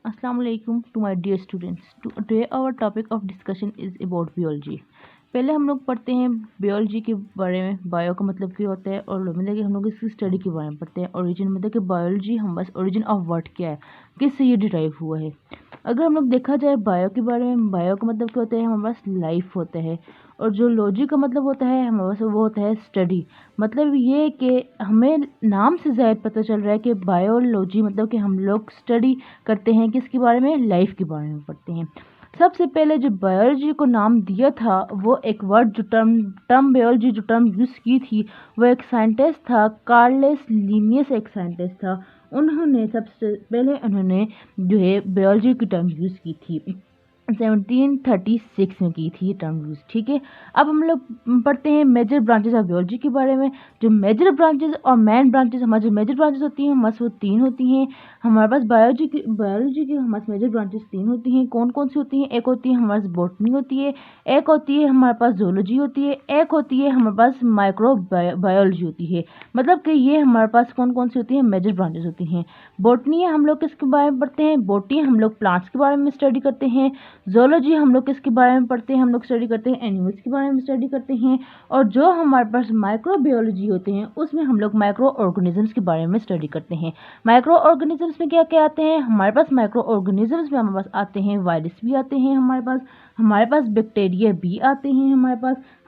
Assalamu alaikum to my dear students. Today our topic of discussion is about biology. पहले हम लोग पढ़ते हैं बियोलॉजी के बारे में। बायो का मतलब क्या होता है और मतलब कि हम लोग इसकी स्टडी के बारे में पढ़ते हैं। ओरिजिन मतलब कि बायोलॉजी हम बस ओरिजिन ऑफ वर्ड क्या है, किससे ये डिराइव हुआ है। अगर हम लोग देखा जाए बायो के बारे में, बायो का मतलब क्या होता है, हमारे पास लाइफ होता है। और जो लॉजी का मतलब होता है हमारे पास वो होता है स्टडी। मतलब ये कि हमें नाम से ज़ाहिर पता चल रहा है कि बायोलॉजी मतलब कि हम लोग स्टडी करते हैं किसके बारे में, लाइफ के बारे में पढ़ते हैं। सबसे पहले जो बायोलॉजी को नाम दिया था वो एक वर्ड जो टर्म बायोलॉजी जो टर्म यूज़ की थी वो एक साइंटिस्ट था, कार्लेस लिनियस एक साइंटिस्ट था। उन्होंने सबसे पहले उन्होंने जो है बायोलॉजी की टर्म यूज़ की थी, 1736 में की थी ये टर्म यूज़। ठीक है, अब हम लोग पढ़ते हैं मेजर ब्रांचेस ऑफ बायोलॉजी के बारे में। जो मेजर ब्रांचेस और मेन ब्रांचेस, हमारी जो मेजर ब्रांचेस होती हैं हमारे वो 3 होती हैं। हमारे पास बायोलॉजी की हमारे पास मेजर ब्रांचेस 3 होती हैं। कौन कौन सी होती हैं? एक होती है हमारे पास बॉटनी होती है, एक होती है हमारे पास जूलॉजी होती है, एक होती है हमारे पास माइक्रो बायोलॉजी होती है। मतलब कि ये हमारे पास कौन कौन सी होती हैं, मेजर ब्रांचेस होती हैं। बॉटनी हम लोग किसके बारे में पढ़ते हैं? बॉटनी हम लोग प्लांट्स के बारे में स्टडी करते हैं। ज़ूलॉजी हम लोग किसके बारे में पढ़ते हैं? हम लोग स्टडी करते हैं एनिमल्स के बारे में स्टडी करते हैं। और जो हमारे पास माइक्रोबायोलॉजी होते हैं उसमें हम लोग माइक्रो ऑर्गेनिजम्स के बारे में स्टडी करते हैं। माइक्रो ऑर्गेनिजम्स में क्या क्या आते हैं हमारे पास? माइक्रो ऑर्गेनिजम्स में हमारे पास आते हैं वायरस भी आते हैं, हमारे पास बैक्टीरिया भी आते हैं,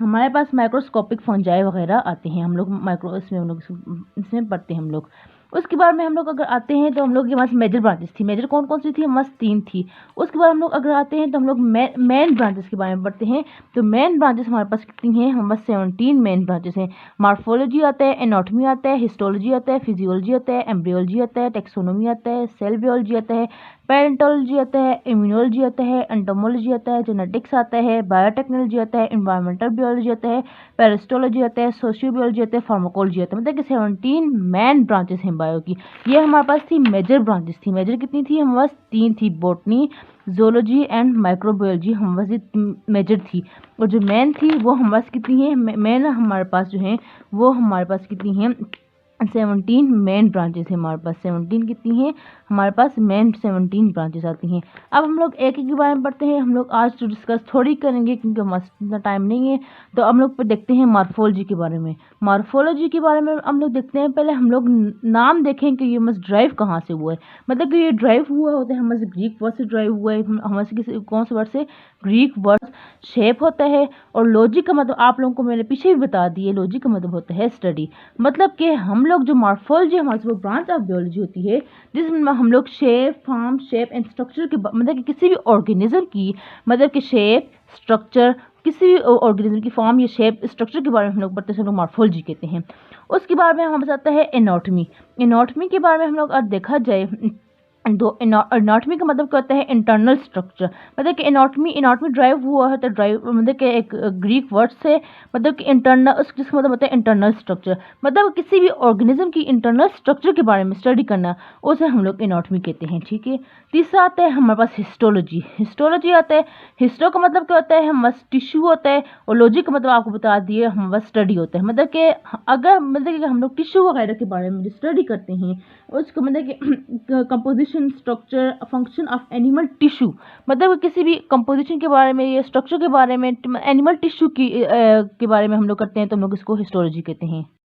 हमारे पास माइक्रोस्कोपिक फंजाई वगैरह आते हैं। हम लोग माइक्रो इसमें पढ़ते हैं हम लोग। उसके बाद में हम लोग अगर आते हैं तो हम लोग के पास मेजर ब्रांचेस थी। मेजर कौन कौन सी थी? हमारे पास 3 थी। उसके बाद हम लोग अगर आते हैं तो हम लोग मेन ब्रांचेस के बारे में पढ़ते हैं। तो मेन ब्रांचेस हमारे पास कितनी हैं? हमारे पास 17 मेन ब्रांचेस हैं। मॉर्फोलॉजी आता है, एनाटॉमी आता है, हिस्टोलॉजी आता है, फिजियोलॉजी आता है, एम्ब्रियोलॉजी आता है, टेक्सोनोमी आता है, सेल बायोलॉजी आता है, पैलेंटोलॉजी आता है, इम्यूनोलॉजी आता है, एंटोमोलॉजी आता है, जेनेटिक्स आता है, बायोटेक्नोलॉजी आता है, एनवायरमेंटल बायोलॉजी आता है, पेरिस्टोलॉजी आता है, सोशियो बायोलॉजी आता है, फार्माकोलॉजी आता है। मतलब कि 17 मेन ब्रांचेस हैं बायो की। ये हमारे पास थी मेजर ब्रांचेस थी। मेजर कितनी थी? हमारे पास 3 थी, बॉटनी, जोलॉजी एंड माइक्रोबायोलॉजी हमारे पास मेजर थी। और जो मेन थी वो हमारे पास कितनी है? मेन हमारे पास जो है वो हमारे पास कितनी है? 17 मेन ब्रांचेस है हमारे पास। 17 कितनी है हमारे पास? मेन 17 ब्रांचेस आती हैं। अब हम लोग एक एक के बारे में पढ़ते हैं। हम लोग आज तो डिस्कस थोड़ी करेंगे क्योंकि हमारे इतना टाइम नहीं है। तो हम लोग देखते हैं मॉर्फोलॉजी के बारे में। मॉर्फोलॉजी के बारे में हम लोग देखते हैं। पहले हम लोग नाम देखें कि ये मस्त ड्राइव कहाँ से हुआ है। मतलब कि ये ड्राइव हुआ होता है हमारे ग्रीक वर्ड से ड्राइव हुआ है। हमारे किसी कौन से वर्ड से? Greek word. शेप होता है। और लॉजिक का मतलब आप लोगों को मैंने पीछे भी बता दिए, लॉजिक का मतलब होता है स्टडी। मतलब कि हम लोग जो मॉर्फोलॉजी हमारे वो ब्रांच ऑफ बायोलॉजी होती है जिसमें हम लोग shape, form, shape and structure के मतलब कि किसी भी ऑर्गेनिज्म की मतलब कि शेप, स्ट्रक्चर, किसी भी ऑर्गेनिज्म की फॉर्म या शेप, स्ट्रक्चर के बारे में हम लोग पढ़ते हैं, हम लोग मॉर्फोलॉजी कहते हैं। उसके बारे में हमें आता है एनाटॉमी। एनाटॉमी के बारे में हम लोग अगर देखा जाए तो एनाटॉमी का मतलब क्या होता है? Internal structure. मतलब कि एनाटॉमी ड्राइव हुआ है तो ड्राइव मतलब कि एक ग्रीक वर्ड से, मतलब कि इंटरनल, जिसका मतलब होता है इंटरनल स्ट्रक्चर। मतलब किसी भी ऑर्गेनिज्म की इंटरनल स्ट्रक्चर के बारे में स्टडी करना, उसे हम लोग एनाटॉमी कहते हैं। ठीक है, तीसरा आता है हमारे पास हिस्टोलॉजी। हिस्टोलॉजी आता है, हिस्टो का मतलब क्या होता है? हमारे पास टिश्यू होता है। और लॉजी का मतलब आपको बता दिए, हमारे पास स्टडी होता है। मतलब कि अगर मतलब कि हम लोग टिश्यू वगैरह के बारे में स्टडी करते हैं उसको मतलब कि composition, structure, function of animal tissue, मतलब किसी भी कंपोजिशन के बारे में या स्ट्रक्चर के बारे में एनिमल टिश्यू के बारे में हम लोग करते हैं तो हम लोग इसको हिस्टोलॉजी कहते हैं।